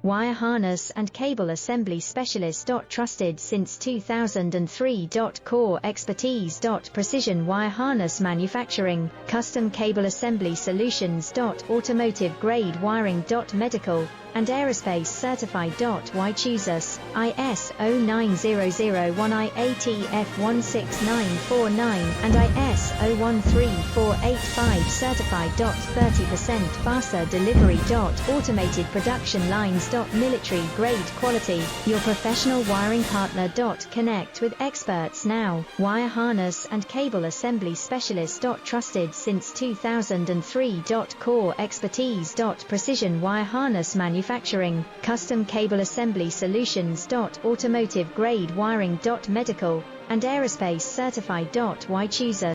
Wire harness and cable assembly specialist. Trusted since 2003. Core expertise. Precision wire harness manufacturing, custom cable assembly solutions. Automotive grade wiring. Medical and aerospace certified. Why choose us? ISO 9001, IATF16949 and ISO 13485 certified. 30% faster delivery. Automated production lines. Military grade quality, your professional wiring partner. Connect with experts now. Wire harness and cable assembly specialist. Trusted since 2003. Core expertise. Precision wire harness manufacturing, custom cable assembly solutions. Automotive grade wiring. Medical and aerospace certified. Why choose us?